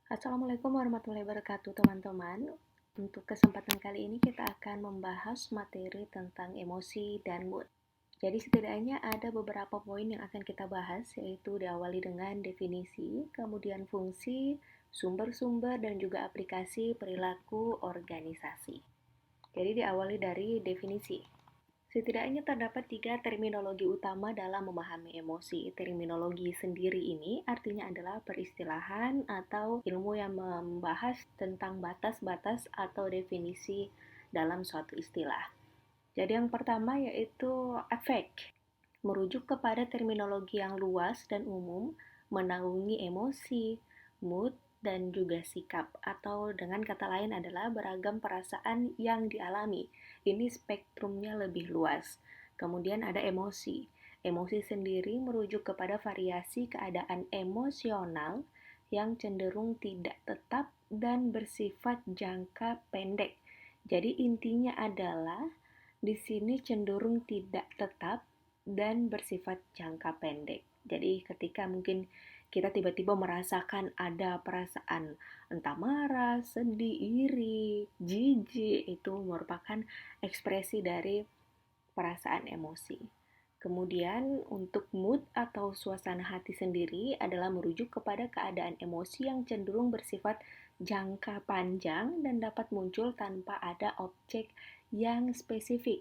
Assalamualaikum warahmatullahi wabarakatuh, teman-teman. Untuk kesempatan kali ini kita akan membahas materi tentang emosi dan mood. Jadi setidaknya ada beberapa poin yang akan kita bahas, yaitu diawali dengan definisi, kemudian fungsi, sumber-sumber, dan juga aplikasi perilaku organisasi. Jadi diawali dari definisi. Setidaknya terdapat tiga terminologi utama dalam memahami emosi. Terminologi sendiri ini artinya adalah peristilahan atau ilmu yang membahas tentang batas-batas atau definisi dalam suatu istilah. Jadi yang pertama yaitu efek, merujuk kepada terminologi yang luas dan umum, menaungi emosi, mood, dan juga sikap, atau dengan kata lain adalah beragam perasaan yang dialami. Ini spektrumnya lebih luas. Kemudian ada emosi. Emosi sendiri merujuk kepada variasi keadaan emosional yang cenderung tidak tetap dan bersifat jangka pendek. Jadi intinya adalah di sini cenderung tidak tetap dan bersifat jangka pendek. Jadi ketika mungkin kita tiba-tiba merasakan ada perasaan entah marah, sedih, iri, jijik, itu merupakan ekspresi dari perasaan emosi. Kemudian untuk mood atau suasana hati sendiri adalah merujuk kepada keadaan emosi yang cenderung bersifat jangka panjang dan dapat muncul tanpa ada objek yang spesifik.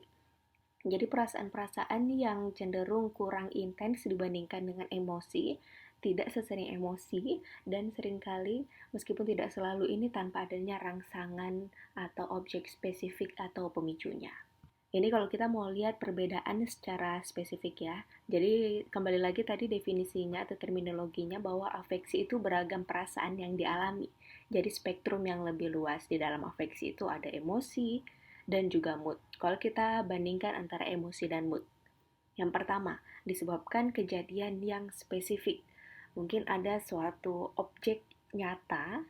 Jadi perasaan-perasaan yang cenderung kurang intens dibandingkan dengan emosi, tidak sesering emosi, dan seringkali meskipun tidak selalu ini tanpa adanya rangsangan atau objek spesifik atau pemicunya. Ini kalau kita mau lihat perbedaan secara spesifik ya. Jadi kembali lagi tadi definisinya atau terminologinya bahwa afeksi itu beragam perasaan yang dialami. Jadi spektrum yang lebih luas di dalam afeksi itu ada emosi dan juga mood. Kalau kita bandingkan antara emosi dan mood. Yang pertama, disebabkan kejadian yang spesifik. Mungkin ada suatu objek nyata,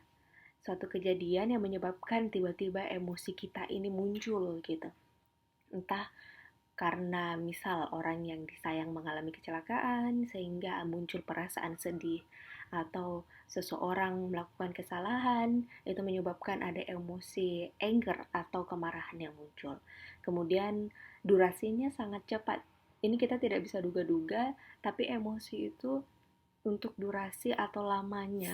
suatu kejadian yang menyebabkan tiba-tiba emosi kita ini muncul gitu. Entah karena misal orang yang disayang mengalami kecelakaan sehingga muncul perasaan sedih, atau seseorang melakukan kesalahan itu menyebabkan ada emosi anger atau kemarahan yang muncul. Kemudian durasinya sangat cepat. Ini kita tidak bisa duga-duga, tapi emosi itu untuk durasi atau lamanya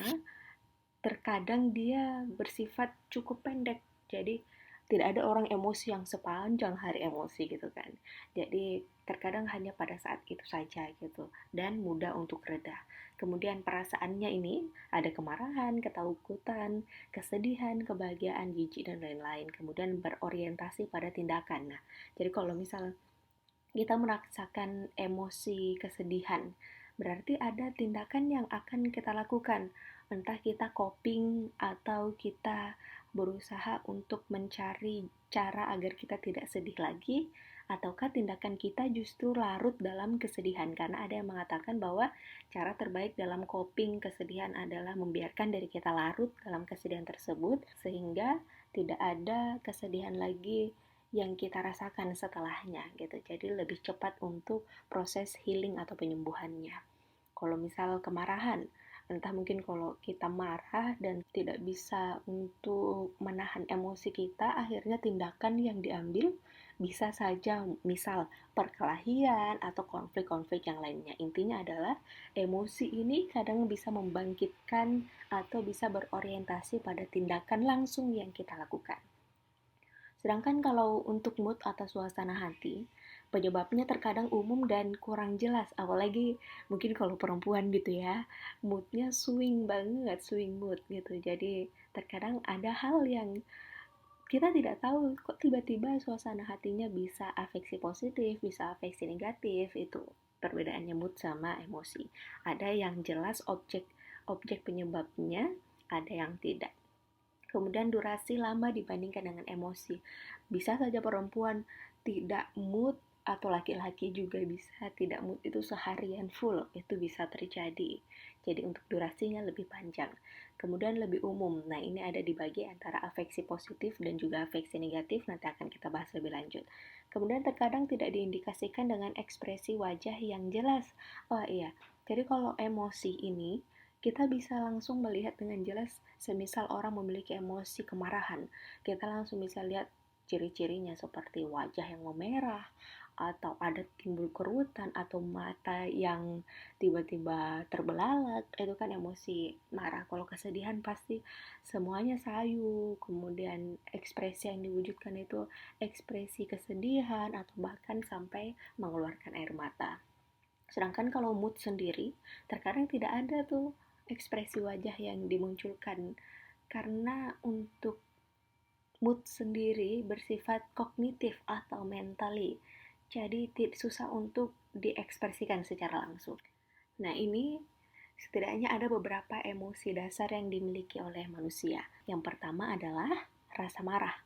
terkadang dia bersifat cukup pendek. Jadi tidak ada orang emosi yang sepanjang hari emosi gitu kan. Jadi terkadang hanya pada saat itu saja gitu dan mudah untuk reda. Kemudian perasaannya ini ada kemarahan, ketakutan, kesedihan, kebahagiaan, jijik dan lain-lain. Kemudian berorientasi pada tindakan. Nah, jadi kalau misal kita merasakan emosi kesedihan, berarti ada tindakan yang akan kita lakukan. Entah kita coping atau kita berusaha untuk mencari cara agar kita tidak sedih lagi, ataukah tindakan kita justru larut dalam kesedihan. Karena ada yang mengatakan bahwa cara terbaik dalam coping kesedihan adalah membiarkan diri kita larut dalam kesedihan tersebut sehingga tidak ada kesedihan lagi yang kita rasakan setelahnya gitu. Jadi lebih cepat untuk proses healing atau penyembuhannya. Kalau misal kemarahan, entah mungkin kalau kita marah dan tidak bisa untuk menahan emosi kita, akhirnya tindakan yang diambil bisa saja misal perkelahian atau konflik-konflik yang lainnya. Intinya adalah emosi ini kadang bisa membangkitkan atau bisa berorientasi pada tindakan langsung yang kita lakukan. Sedangkan kalau untuk mood atau suasana hati, penyebabnya terkadang umum dan kurang jelas. Apalagi mungkin kalau perempuan gitu ya, moodnya swing banget, swing mood gitu. Jadi terkadang ada hal yang kita tidak tahu kok tiba-tiba suasana hatinya bisa afeksi positif, bisa afeksi negatif. Itu perbedaannya mood sama emosi. Ada yang jelas objek penyebabnya, ada yang tidak. Kemudian durasi lama dibandingkan dengan emosi. Bisa saja perempuan tidak mood atau laki-laki juga bisa tidak mood itu seharian full, itu bisa terjadi. Jadi untuk durasinya lebih panjang. Kemudian lebih umum. Nah, ini ada dibagi antara afeksi positif dan juga afeksi negatif, nanti akan kita bahas lebih lanjut. Kemudian terkadang tidak diindikasikan dengan ekspresi wajah yang jelas. Oh iya, jadi kalau emosi ini kita bisa langsung melihat dengan jelas, semisal orang memiliki emosi kemarahan, kita langsung bisa lihat ciri-cirinya seperti wajah yang memerah, atau ada timbul kerutan, atau mata yang tiba-tiba terbelalak, itu kan emosi marah. Kalau kesedihan pasti semuanya sayu, kemudian ekspresi yang diwujudkan itu ekspresi kesedihan, atau bahkan sampai mengeluarkan air mata. Sedangkan kalau mood sendiri, terkadang tidak ada tuh ekspresi wajah yang dimunculkan, karena untuk mood sendiri bersifat kognitif atau mentally, jadi susah untuk diekspresikan secara langsung. Nah, ini setidaknya ada beberapa emosi dasar yang dimiliki oleh manusia. Yang pertama adalah rasa marah,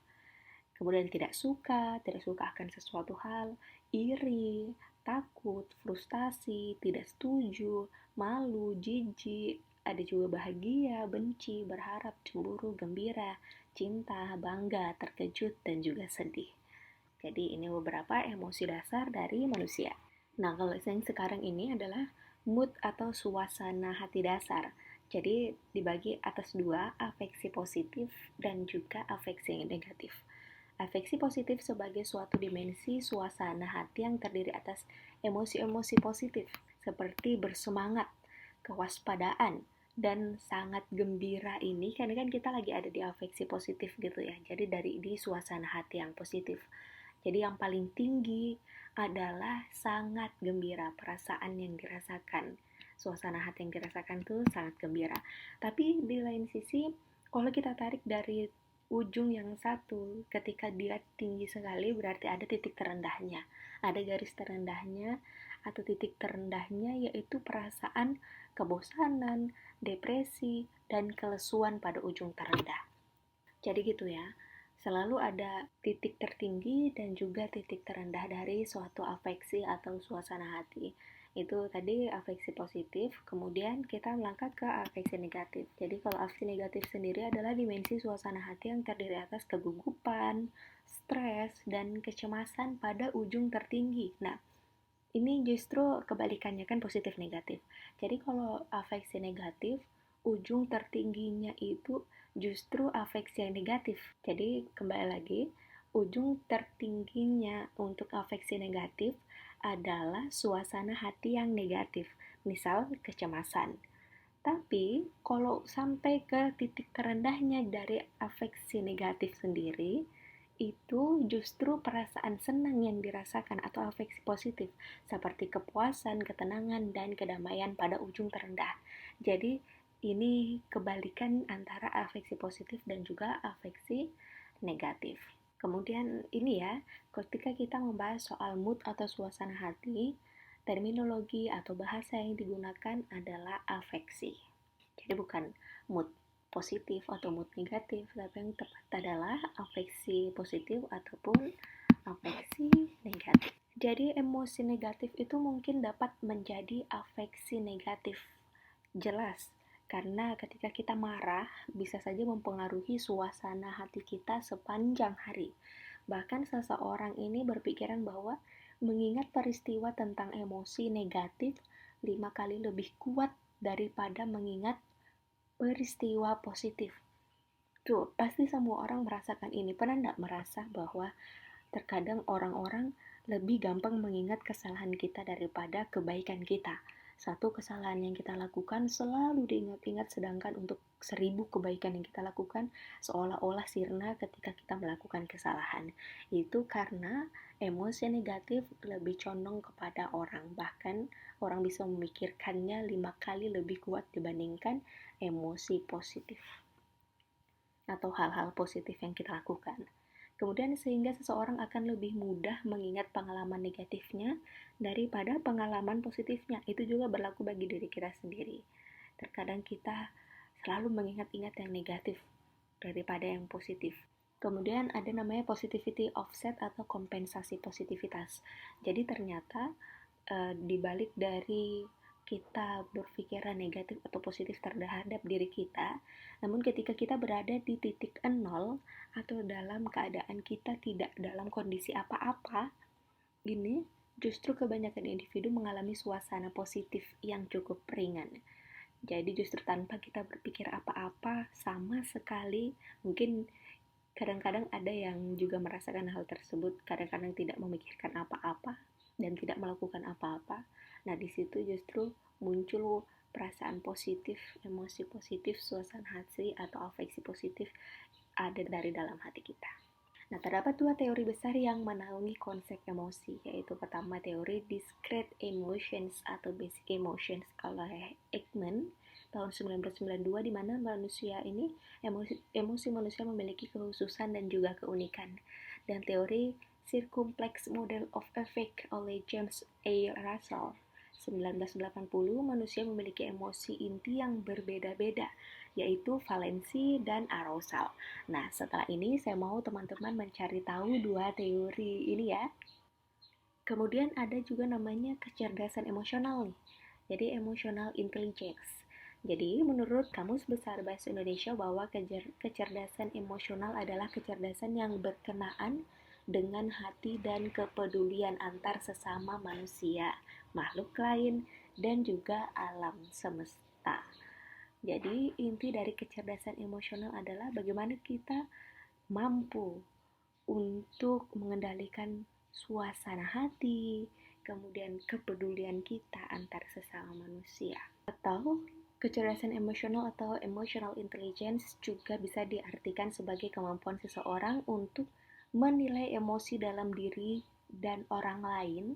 kemudian tidak suka akan sesuatu hal, iri, takut, frustasi, tidak setuju, malu, jijik, ada juga bahagia, benci, berharap, cemburu, gembira, cinta, bangga, terkejut, dan juga sedih. Jadi ini beberapa emosi dasar dari manusia. Nah, kalau yang sekarang ini adalah mood atau suasana hati dasar. Jadi dibagi atas dua, afeksi positif dan juga afeksi negatif. Afeksi positif sebagai suatu dimensi suasana hati yang terdiri atas emosi-emosi positif seperti bersemangat, kewaspadaan, dan sangat gembira. Ini karena kan kita lagi ada di afeksi positif gitu ya. Jadi di suasana hati yang positif. Jadi yang paling tinggi adalah sangat gembira, perasaan yang dirasakan. Suasana hati yang dirasakan tuh sangat gembira. Tapi di lain sisi, kalau kita tarik dari ujung yang satu, ketika dia tinggi sekali berarti ada titik terendahnya. Ada garis terendahnya atau titik terendahnya, yaitu perasaan kebosanan, depresi, dan kelesuan pada ujung terendah. Jadi gitu ya, selalu ada titik tertinggi dan juga titik terendah dari suatu afeksi atau suasana hati. Itu tadi afeksi positif, kemudian kita melangkah ke afeksi negatif. Jadi kalau afeksi negatif sendiri adalah dimensi suasana hati yang terdiri atas kegugupan, stres, dan kecemasan pada ujung tertinggi. Nah, ini justru kebalikannya kan positif negatif. Jadi kalau afeksi negatif, ujung tertingginya itu justru afeksi yang negatif. Jadi kembali lagi, ujung tertingginya untuk afeksi negatif adalah suasana hati yang negatif, misal kecemasan. Tapi kalau sampai ke titik terendahnya dari afeksi negatif sendiri, itu justru perasaan senang yang dirasakan atau afeksi positif, seperti kepuasan, ketenangan, dan kedamaian pada ujung terendah. Jadi ini kebalikan antara afeksi positif dan juga afeksi negatif. Kemudian ini ya, ketika kita membahas soal mood atau suasana hati, terminologi atau bahasa yang digunakan adalah afeksi. Jadi bukan mood positif atau mood negatif, tapi yang tepat adalah afeksi positif ataupun afeksi negatif. Jadi emosi negatif itu mungkin dapat menjadi afeksi negatif. Jelas, karena ketika kita marah, bisa saja mempengaruhi suasana hati kita sepanjang hari. Bahkan seseorang ini berpikiran bahwa mengingat peristiwa tentang emosi negatif 5 kali lebih kuat daripada mengingat peristiwa positif. Tuh, pasti semua orang merasakan ini. Pernah nggak merasa bahwa terkadang orang-orang lebih gampang mengingat kesalahan kita daripada kebaikan kita? Satu kesalahan yang kita lakukan selalu diingat-ingat, sedangkan untuk 1000 kebaikan yang kita lakukan seolah-olah sirna ketika kita melakukan kesalahan. Itu karena emosi negatif lebih condong kepada orang, bahkan orang bisa memikirkannya 5 kali lebih kuat dibandingkan emosi positif atau hal-hal positif yang kita lakukan. Kemudian sehingga seseorang akan lebih mudah mengingat pengalaman negatifnya daripada pengalaman positifnya. Itu juga berlaku bagi diri kita sendiri. Terkadang kita selalu mengingat-ingat yang negatif daripada yang positif. Kemudian ada namanya positivity offset atau kompensasi positivitas. Jadi ternyata dibalik dari kita berpikiran negatif atau positif terhadap diri kita, namun ketika kita berada di titik nol atau dalam keadaan kita tidak dalam kondisi apa-apa, ini justru kebanyakan individu mengalami suasana positif yang cukup ringan. Jadi justru tanpa kita berpikir apa-apa sama sekali, mungkin kadang-kadang ada yang juga merasakan hal tersebut, kadang-kadang tidak memikirkan apa-apa dan tidak melakukan apa-apa. Nah, di situ justru muncul perasaan positif, emosi positif, suasana hati atau afeksi positif ada dari dalam hati kita. Nah, terdapat dua teori besar yang menaungi konsep emosi, yaitu pertama teori discrete emotions atau basic emotions oleh Ekman tahun 1992, di mana emosi manusia memiliki kekhususan dan juga keunikan. Dan teori circumplex model of affect oleh James A. Russell 1980, manusia memiliki emosi inti yang berbeda-beda, yaitu valensi dan arousal. Nah, setelah ini saya mau teman-teman mencari tahu dua teori ini ya. Kemudian ada juga namanya kecerdasan emosional nih. Jadi emotional intelligence. Jadi menurut Kamus Besar Bahasa Indonesia bahwa kecerdasan emosional adalah kecerdasan yang berkenaan dengan hati dan kepedulian antar sesama manusia, makhluk lain, dan juga alam semesta. Jadi inti dari kecerdasan emosional adalah bagaimana kita mampu untuk mengendalikan suasana hati, kemudian kepedulian kita antar sesama manusia. Atau kecerdasan emosional atau emotional intelligence juga bisa diartikan sebagai kemampuan seseorang untuk menilai emosi dalam diri dan orang lain,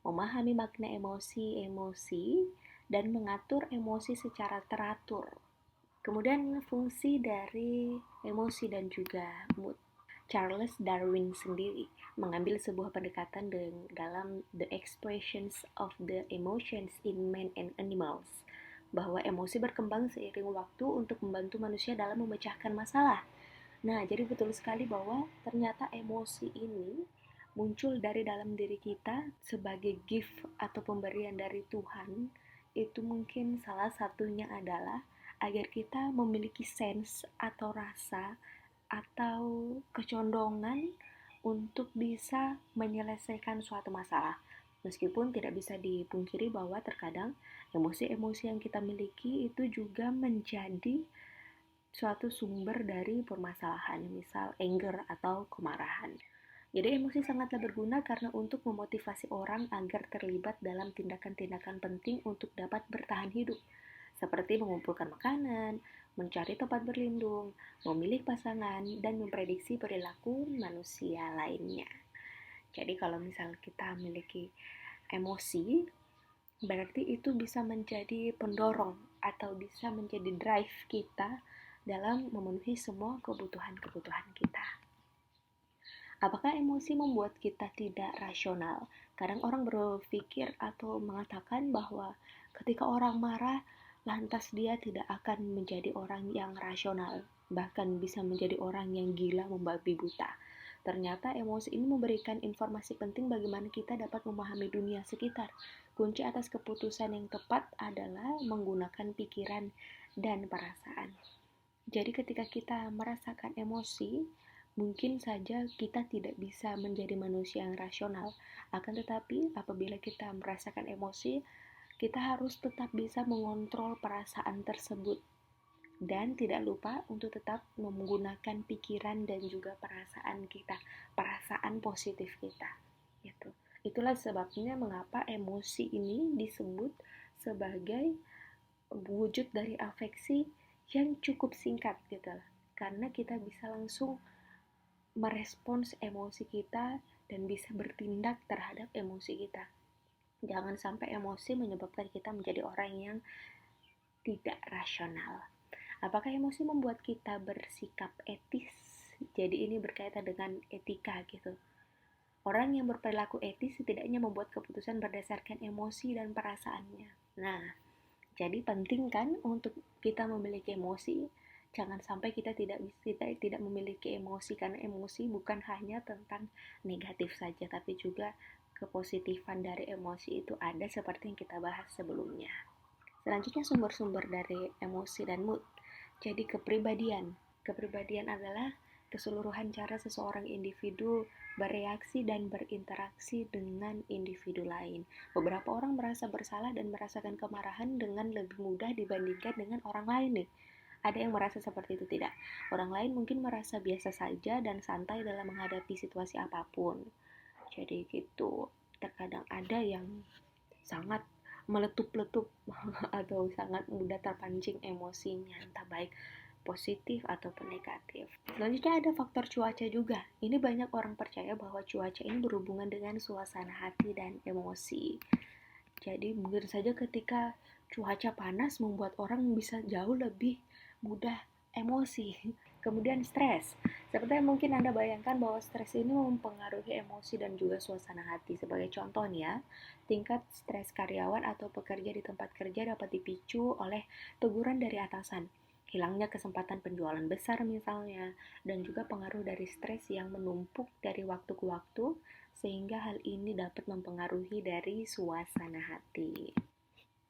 memahami makna emosi-emosi, dan mengatur emosi secara teratur. Kemudian fungsi dari emosi dan juga mood. Charles Darwin sendiri mengambil sebuah pendekatan dalam The Expressions of the Emotions in Man and Animals, bahwa emosi berkembang seiring waktu untuk membantu manusia dalam memecahkan masalah. Nah, jadi betul sekali bahwa ternyata emosi ini muncul dari dalam diri kita sebagai gift atau pemberian dari Tuhan. Itu mungkin salah satunya adalah agar kita memiliki sense atau rasa atau kecondongan untuk bisa menyelesaikan suatu masalah. Meskipun tidak bisa dipungkiri bahwa terkadang emosi-emosi yang kita miliki itu juga menjadi suatu sumber dari permasalahan, misal anger atau kemarahan. Jadi emosi sangatlah berguna karena untuk memotivasi orang agar terlibat dalam tindakan-tindakan penting untuk dapat bertahan hidup, seperti mengumpulkan makanan, mencari tempat berlindung, memilih pasangan, dan memprediksi perilaku manusia lainnya. Jadi kalau misal kita memiliki emosi, berarti itu bisa menjadi pendorong atau bisa menjadi drive kita dalam memenuhi semua kebutuhan-kebutuhan kita. Apakah emosi membuat kita tidak rasional? Kadang orang berpikir atau mengatakan bahwa ketika orang marah, lantas dia tidak akan menjadi orang yang rasional, bahkan bisa menjadi orang yang gila membabi buta. Ternyata emosi ini memberikan informasi penting bagaimana kita dapat memahami dunia sekitar. Kunci atas keputusan yang tepat adalah menggunakan pikiran dan perasaan. Jadi ketika kita merasakan emosi, mungkin saja kita tidak bisa menjadi manusia yang rasional. Akan tetapi apabila kita merasakan emosi, kita harus tetap bisa mengontrol perasaan tersebut. Dan tidak lupa untuk tetap menggunakan pikiran dan juga perasaan kita, perasaan positif kita. Gitu. Itulah sebabnya mengapa emosi ini disebut sebagai wujud dari afeksi yang cukup singkat gitu. Karena kita bisa langsung merespons emosi kita dan bisa bertindak terhadap emosi kita. Jangan sampai emosi menyebabkan kita menjadi orang yang tidak rasional. Apakah emosi membuat kita bersikap etis? Jadi ini berkaitan dengan etika gitu. Orang yang berperilaku etis setidaknya membuat keputusan berdasarkan emosi dan perasaannya. Nah, jadi penting kan untuk kita memiliki emosi. Jangan sampai kita tidak memiliki emosi, karena emosi bukan hanya tentang negatif saja, tapi juga kepositifan dari emosi itu ada seperti yang kita bahas sebelumnya. Selanjutnya sumber-sumber dari emosi dan mood. Jadi kepribadian. Kepribadian adalah keseluruhan cara seseorang individu bereaksi dan berinteraksi dengan individu lain. Beberapa orang merasa bersalah dan merasakan kemarahan dengan lebih mudah dibandingkan dengan orang lain nih. Ada yang merasa seperti itu tidak. Orang lain mungkin merasa biasa saja dan santai dalam menghadapi situasi apapun. Jadi gitu. Terkadang ada yang sangat meletup-letup atau sangat mudah terpancing emosinya, entah baik positif ataupun negatif. Selanjutnya ada faktor cuaca juga. Ini banyak orang percaya bahwa cuaca ini berhubungan dengan suasana hati dan emosi. Jadi mungkin saja ketika cuaca panas membuat orang bisa jauh lebih mudah emosi. Kemudian stres. Seperti yang mungkin Anda bayangkan bahwa stres ini mempengaruhi emosi dan juga suasana hati. Sebagai contoh nih ya, tingkat stres karyawan atau pekerja di tempat kerja dapat dipicu oleh teguran dari atasan, hilangnya kesempatan penjualan besar misalnya, dan juga pengaruh dari stres yang menumpuk dari waktu ke waktu, sehingga hal ini dapat mempengaruhi dari suasana hati.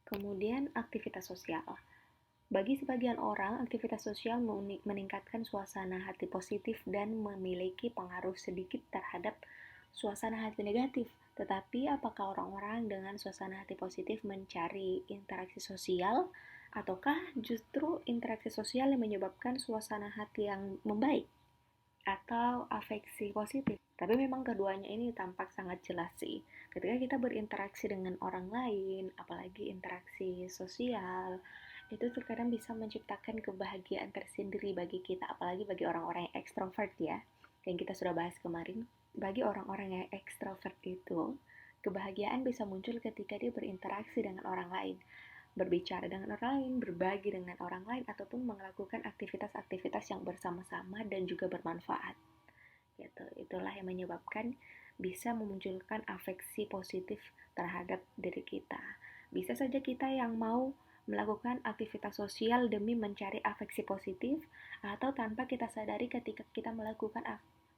Kemudian aktivitas sosial. Bagi sebagian orang, aktivitas sosial meningkatkan suasana hati positif dan memiliki pengaruh sedikit terhadap suasana hati negatif. Tetapi apakah orang-orang dengan suasana hati positif mencari interaksi sosial, ataukah justru interaksi sosial yang menyebabkan suasana hati yang membaik atau afeksi positif? Tapi memang keduanya ini tampak sangat jelas sih. Ketika kita berinteraksi dengan orang lain, apalagi interaksi sosial, itu terkadang bisa menciptakan kebahagiaan tersendiri bagi kita, apalagi bagi orang-orang yang ekstrovert ya, yang kita sudah bahas kemarin. Bagi orang-orang yang ekstrovert itu, kebahagiaan bisa muncul ketika dia berinteraksi dengan orang lain, berbicara dengan orang lain, berbagi dengan orang lain, ataupun melakukan aktivitas-aktivitas yang bersama-sama dan juga bermanfaat. Gitu. Itulah yang menyebabkan bisa memunculkan afeksi positif terhadap diri kita. Bisa saja kita yang mau melakukan aktivitas sosial demi mencari afeksi positif, atau tanpa kita sadari ketika kita melakukan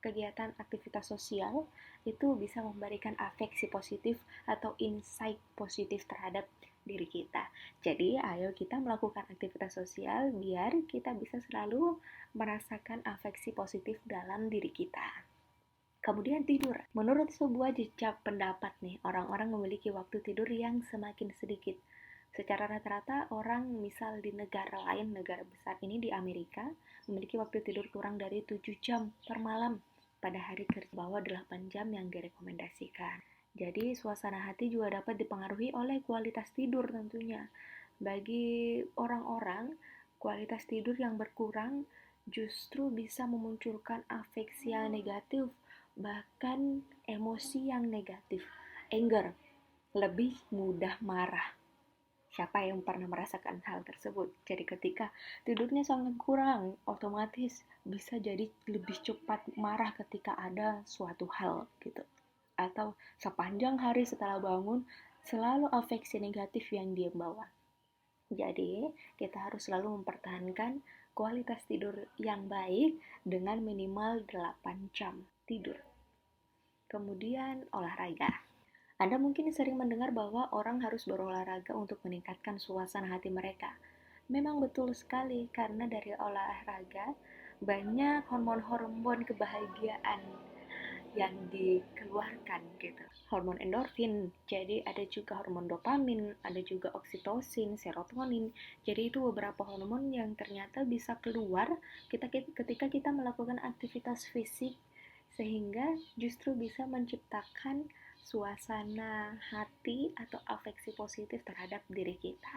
kegiatan aktivitas sosial itu bisa memberikan afeksi positif atau insight positif terhadap diri kita. Jadi ayo kita melakukan aktivitas sosial biar kita bisa selalu merasakan afeksi positif dalam diri kita. Kemudian tidur. Menurut sebuah jejak pendapat nih, orang-orang memiliki waktu tidur yang semakin sedikit. Secara rata-rata, orang misal di negara lain, negara besar ini di Amerika, memiliki waktu tidur kurang dari 7 jam per malam pada hari kerja, bawah 8 jam yang direkomendasikan. Jadi, suasana hati juga dapat dipengaruhi oleh kualitas tidur tentunya. Bagi orang-orang, kualitas tidur yang berkurang justru bisa memunculkan afeksi yang negatif, bahkan emosi yang negatif, anger, lebih mudah marah. Siapa yang pernah merasakan hal tersebut? Jadi ketika tidurnya sangat kurang, otomatis bisa jadi lebih cepat marah ketika ada suatu hal gitu. Atau sepanjang hari setelah bangun, selalu afeksi negatif yang dia bawa. Jadi, kita harus selalu mempertahankan kualitas tidur yang baik dengan minimal 8 jam tidur. Kemudian olahraga. Anda mungkin sering mendengar bahwa orang harus berolahraga untuk meningkatkan suasana hati mereka. Memang betul sekali, karena dari olahraga banyak hormon-hormon kebahagiaan yang dikeluarkan gitu. Hormon endorfin, jadi ada juga hormon dopamin, ada juga oksitosin, serotonin. Jadi itu beberapa hormon yang ternyata bisa keluar ketika kita melakukan aktivitas fisik, sehingga justru bisa menciptakan suasana hati atau afeksi positif terhadap diri kita.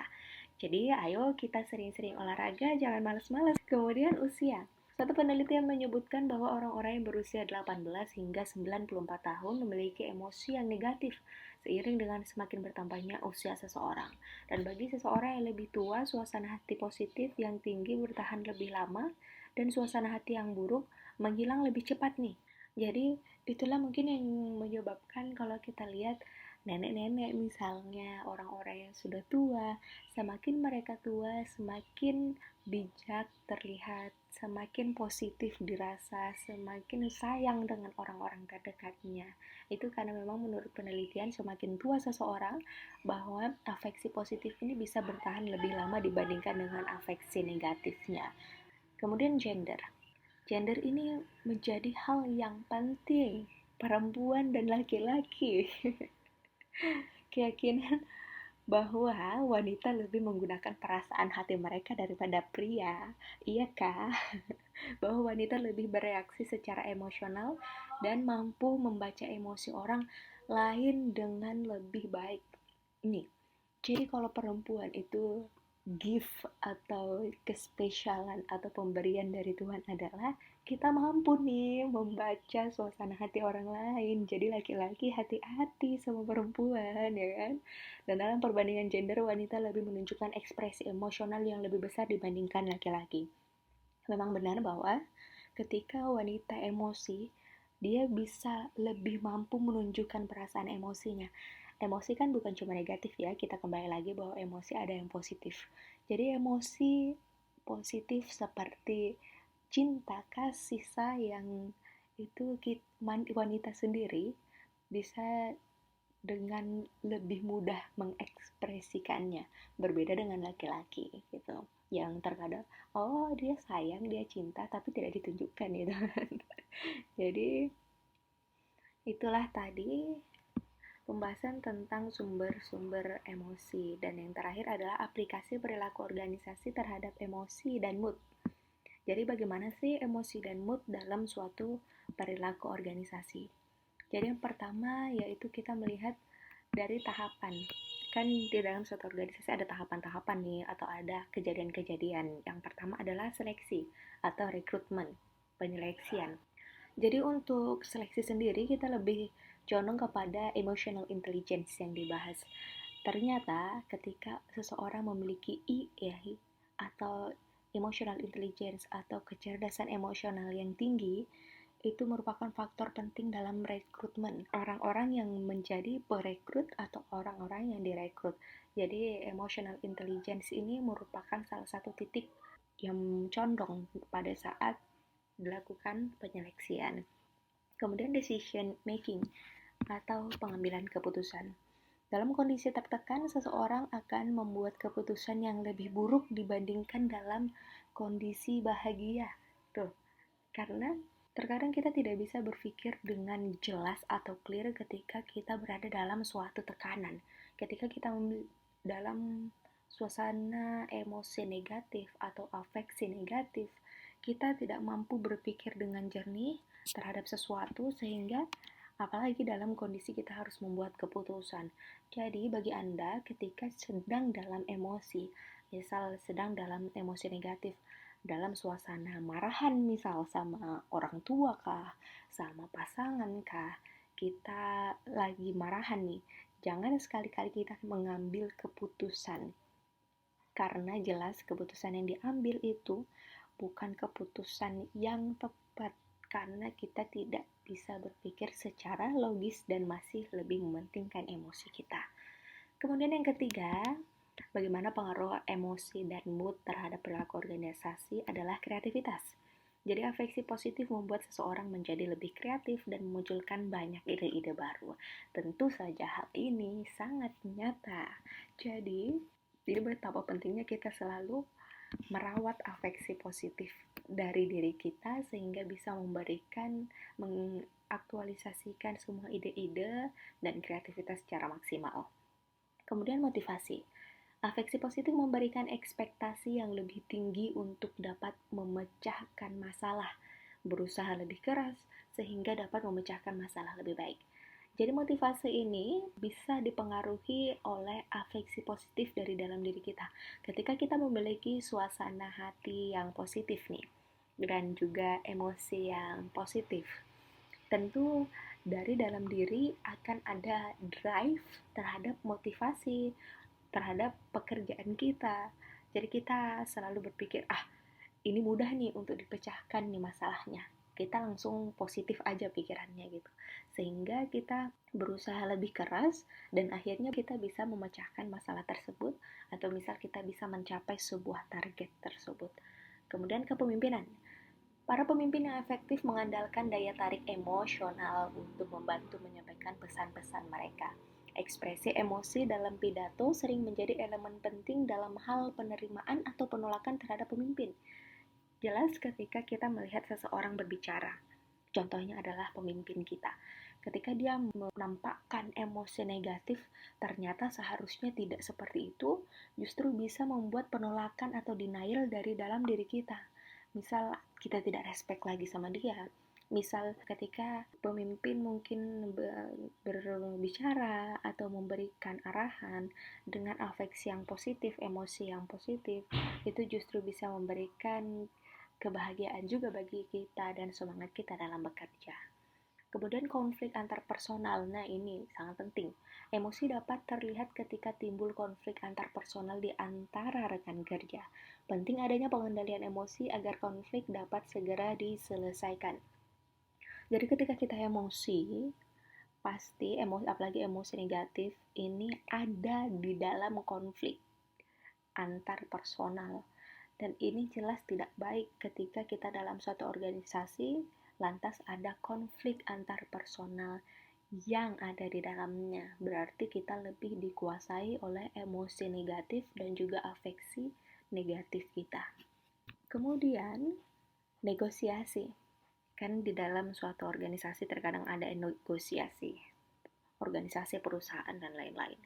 Jadi ayo kita sering-sering olahraga, jangan malas-malas. Kemudian usia. Satu penelitian menyebutkan bahwa orang-orang yang berusia 18 hingga 94 tahun memiliki emosi yang negatif seiring dengan semakin bertambahnya usia seseorang. Dan bagi seseorang yang lebih tua, suasana hati positif yang tinggi bertahan lebih lama dan suasana hati yang buruk menghilang lebih cepat nih. Jadi itulah mungkin yang menyebabkan kalau kita lihat nenek-nenek misalnya, orang-orang yang sudah tua, semakin mereka tua, semakin bijak terlihat, semakin positif dirasa, semakin sayang dengan orang-orang terdekatnya. Itu karena memang menurut penelitian semakin tua seseorang, bahwa afeksi positif ini bisa bertahan lebih lama dibandingkan dengan afeksi negatifnya. Kemudian gender. Gender ini menjadi hal yang penting perempuan dan laki-laki. Keyakinan bahwa wanita lebih menggunakan perasaan hati mereka daripada pria. Iya kah? Bahwa wanita lebih bereaksi secara emosional dan mampu membaca emosi orang lain dengan lebih baik. Nih, jadi kalau perempuan itu gift atau kespesialan atau pemberian dari Tuhan adalah kita mampu nih membaca suasana hati orang lain. Jadi laki-laki hati-hati sama perempuan, ya kan? Dan dalam perbandingan gender, wanita lebih menunjukkan ekspresi emosional yang lebih besar dibandingkan laki-laki. Memang benar bahwa ketika wanita emosi, dia bisa lebih mampu menunjukkan perasaan emosinya. Emosi kan bukan cuma negatif ya, kita kembali lagi bahwa emosi ada yang positif. Jadi emosi positif seperti cinta, kasih sayang, itu wanita sendiri bisa dengan lebih mudah mengekspresikannya, berbeda dengan laki-laki gitu, yang terkadang oh dia sayang, dia cinta tapi tidak ditunjukkan gitu. Jadi itulah tadi pembahasan tentang sumber-sumber emosi, dan yang terakhir adalah aplikasi perilaku organisasi terhadap emosi dan mood. Jadi bagaimana sih emosi dan mood dalam suatu perilaku organisasi? Jadi yang pertama yaitu kita melihat dari tahapan. Kan di dalam suatu organisasi ada tahapan-tahapan nih, atau ada kejadian-kejadian. Yang pertama adalah seleksi atau rekrutmen, penyeleksian. Jadi untuk seleksi sendiri kita lebih condong kepada emotional intelligence yang dibahas. Ternyata ketika seseorang memiliki I atau emotional intelligence atau kecerdasan emosional yang tinggi, itu merupakan faktor penting dalam rekrutmen orang-orang yang menjadi perekrut atau orang-orang yang direkrut. Jadi emotional intelligence ini merupakan salah satu titik yang condong pada saat dilakukan penyeleksian. Kemudian decision making atau pengambilan keputusan. Dalam kondisi tertekan, seseorang akan membuat keputusan yang lebih buruk dibandingkan dalam kondisi bahagia. Tuh, karena terkadang kita tidak bisa berpikir dengan jelas atau clear ketika kita berada dalam suatu tekanan. Ketika kita dalam suasana emosi negatif atau afeksi negatif, kita tidak mampu berpikir dengan jernih terhadap sesuatu, sehingga apalagi dalam kondisi kita harus membuat keputusan. Jadi bagi Anda ketika sedang dalam emosi, misal sedang dalam emosi negatif, dalam suasana marahan misal sama orang tua kah, sama pasangan kah, kita lagi marahan nih, jangan sekali-kali kita mengambil keputusan, karena jelas keputusan yang diambil itu bukan keputusan yang tepat, karena kita tidak bisa berpikir secara logis dan masih lebih mementingkan emosi kita. Kemudian yang ketiga, bagaimana pengaruh emosi dan mood terhadap perilaku organisasi adalah kreativitas. Jadi afeksi positif membuat seseorang menjadi lebih kreatif dan memunculkan banyak ide-ide baru. Tentu saja hal ini sangat nyata. Jadi betapa pentingnya kita selalu merawat afeksi positif dari diri kita sehingga bisa mengaktualisasikan semua ide-ide dan kreativitas secara maksimal. Kemudian motivasi. Afeksi positif memberikan ekspektasi yang lebih tinggi untuk dapat memecahkan masalah, berusaha lebih keras sehingga dapat memecahkan masalah lebih baik. Jadi motivasi ini bisa dipengaruhi oleh afeksi positif dari dalam diri kita. Ketika kita memiliki suasana hati yang positif nih, dan juga emosi yang positif, tentu dari dalam diri akan ada drive terhadap motivasi, terhadap pekerjaan kita. Jadi kita selalu berpikir, ini mudah nih untuk dipecahkan nih masalahnya. Kita langsung positif aja pikirannya gitu. Sehingga kita berusaha lebih keras dan akhirnya kita bisa memecahkan masalah tersebut, atau misal kita bisa mencapai sebuah target tersebut. Kemudian kepemimpinan. Para pemimpin yang efektif mengandalkan daya tarik emosional untuk membantu menyampaikan pesan-pesan mereka. Ekspresi emosi dalam pidato sering menjadi elemen penting dalam hal penerimaan atau penolakan terhadap pemimpin. Jelas ketika kita melihat seseorang berbicara. Contohnya adalah pemimpin kita. Ketika dia menampakkan emosi negatif, ternyata seharusnya tidak seperti itu, justru bisa membuat penolakan atau denial dari dalam diri kita. Misal kita tidak respect lagi sama dia. Misal ketika pemimpin mungkin berbicara atau memberikan arahan dengan afeksi yang positif, emosi yang positif, itu justru bisa memberikan kebahagiaan juga bagi kita dan semangat kita dalam bekerja. Kemudian konflik antar personal, nah ini sangat penting. Emosi dapat terlihat ketika timbul konflik antar personal di antara rekan kerja. Penting adanya pengendalian emosi agar konflik dapat segera diselesaikan. Jadi ketika kita emosi, pasti emosi, apalagi emosi negatif, ini ada di dalam konflik antar personal. Dan ini jelas tidak baik ketika kita dalam suatu organisasi lantas ada konflik antar personal yang ada di dalamnya. Berarti kita lebih dikuasai oleh emosi negatif dan juga afeksi negatif kita. Kemudian, negosiasi. Kan di dalam suatu organisasi terkadang ada negosiasi, organisasi perusahaan dan lain-lain.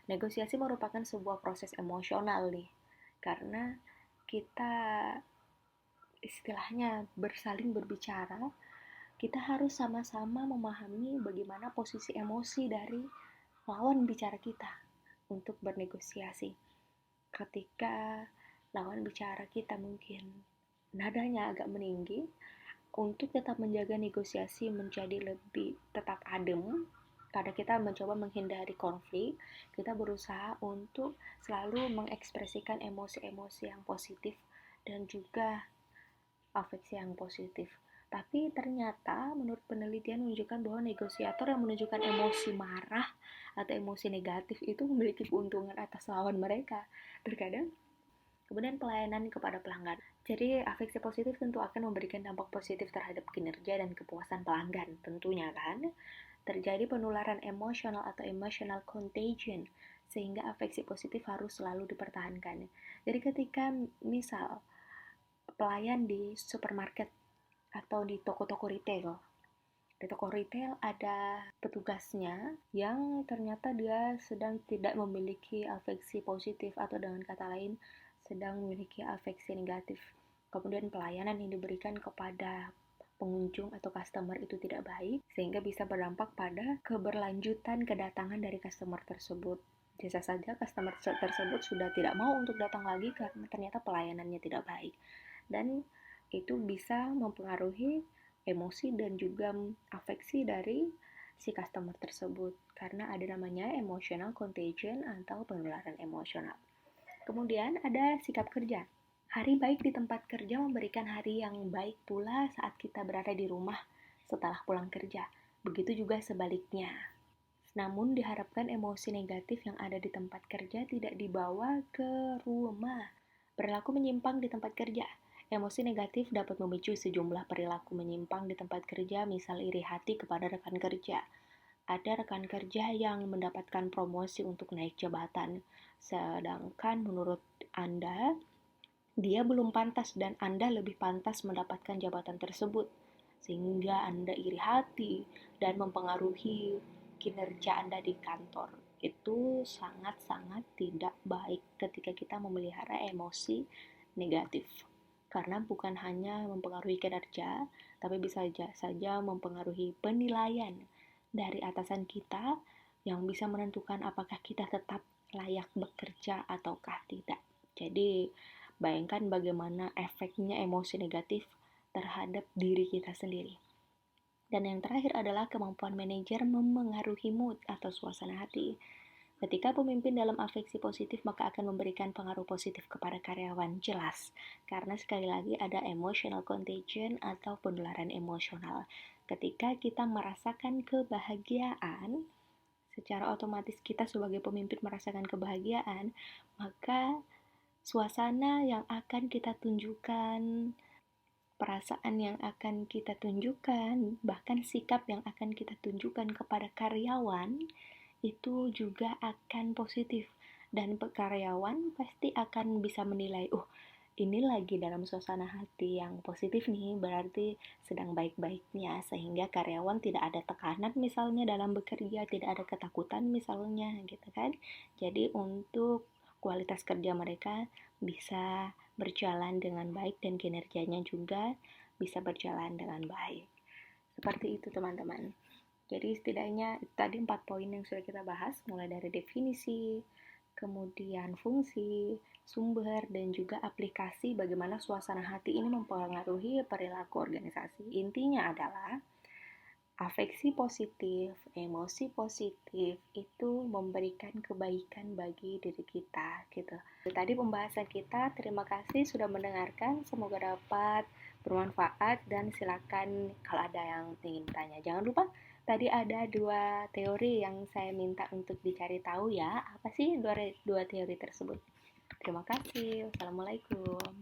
Negosiasi merupakan sebuah proses emosional nih, karena kita istilahnya bersaling berbicara, kita harus sama-sama memahami bagaimana posisi emosi dari lawan bicara kita untuk bernegosiasi. Ketika lawan bicara kita mungkin nadanya agak meninggi, untuk tetap menjaga negosiasi menjadi lebih tetap adem, karena kita mencoba menghindari konflik, kita berusaha untuk selalu mengekspresikan emosi-emosi yang positif dan juga afeksi yang positif. Tapi ternyata menurut penelitian menunjukkan bahwa negosiator yang menunjukkan emosi marah atau emosi negatif itu memiliki keuntungan atas lawan mereka. Terkadang kemudian pelayanan kepada pelanggan. Jadi afeksi positif tentu akan memberikan dampak positif terhadap kinerja dan kepuasan pelanggan. Tentunya kan terjadi penularan emosional atau emotional contagion, sehingga afeksi positif harus selalu dipertahankan. Jadi ketika misal pelayan di supermarket atau di toko-toko retail, di toko retail ada petugasnya yang ternyata dia sedang tidak memiliki afeksi positif atau dengan kata lain sedang memiliki afeksi negatif. Kemudian pelayanan yang diberikan kepada pengunjung atau customer itu tidak baik, sehingga bisa berdampak pada keberlanjutan kedatangan dari customer tersebut. Bisa saja customer tersebut sudah tidak mau untuk datang lagi karena ternyata pelayanannya tidak baik. Dan itu bisa mempengaruhi emosi dan juga afeksi dari si customer tersebut karena ada namanya emotional contagion atau penularan emosional. Kemudian ada sikap kerja. Hari baik di tempat kerja memberikan hari yang baik pula saat kita berada di rumah setelah pulang kerja. Begitu juga sebaliknya. Namun diharapkan emosi negatif yang ada di tempat kerja tidak dibawa ke rumah. Perilaku menyimpang di tempat kerja. Emosi negatif dapat memicu sejumlah perilaku menyimpang di tempat kerja, misal iri hati kepada rekan kerja. Ada rekan kerja yang mendapatkan promosi untuk naik jabatan, sedangkan menurut Anda, dia belum pantas dan Anda lebih pantas mendapatkan jabatan tersebut, sehingga Anda iri hati dan mempengaruhi kinerja Anda di kantor. Itu sangat-sangat tidak baik ketika kita memelihara emosi negatif. Karena bukan hanya mempengaruhi kinerja, tapi bisa saja mempengaruhi penilaian dari atasan kita yang bisa menentukan apakah kita tetap layak bekerja ataukah tidak. Jadi, bayangkan bagaimana efeknya emosi negatif terhadap diri kita sendiri. Dan yang terakhir adalah kemampuan manajer memengaruhi mood atau suasana hati. Ketika pemimpin dalam afeksi positif, maka akan memberikan pengaruh positif kepada karyawan, jelas. Karena sekali lagi ada emotional contagion atau penularan emosional. Ketika kita merasakan kebahagiaan, secara otomatis kita sebagai pemimpin merasakan kebahagiaan, maka suasana yang akan kita tunjukkan, perasaan yang akan kita tunjukkan, bahkan sikap yang akan kita tunjukkan kepada karyawan, itu juga akan positif. Dan karyawan pasti akan bisa menilai, ini lagi dalam suasana hati yang positif nih, berarti sedang baik-baiknya, sehingga karyawan tidak ada tekanan misalnya dalam bekerja, tidak ada ketakutan misalnya, gitu kan. Jadi untuk kualitas kerja mereka bisa berjalan dengan baik dan kinerjanya juga bisa berjalan dengan baik. Seperti itu teman-teman. Jadi setidaknya tadi 4 poin yang sudah kita bahas, mulai dari definisi, kemudian fungsi, sumber, dan juga aplikasi bagaimana suasana hati ini mempengaruhi perilaku organisasi. Intinya adalah afeksi positif, emosi positif itu memberikan kebaikan bagi diri kita gitu. Tadi pembahasan kita, terima kasih sudah mendengarkan. Semoga dapat bermanfaat dan silakan kalau ada yang ingin tanya. Jangan lupa tadi ada 2 teori yang saya minta untuk dicari tahu ya. Apa sih dua teori tersebut? Terima kasih. Wassalamualaikum.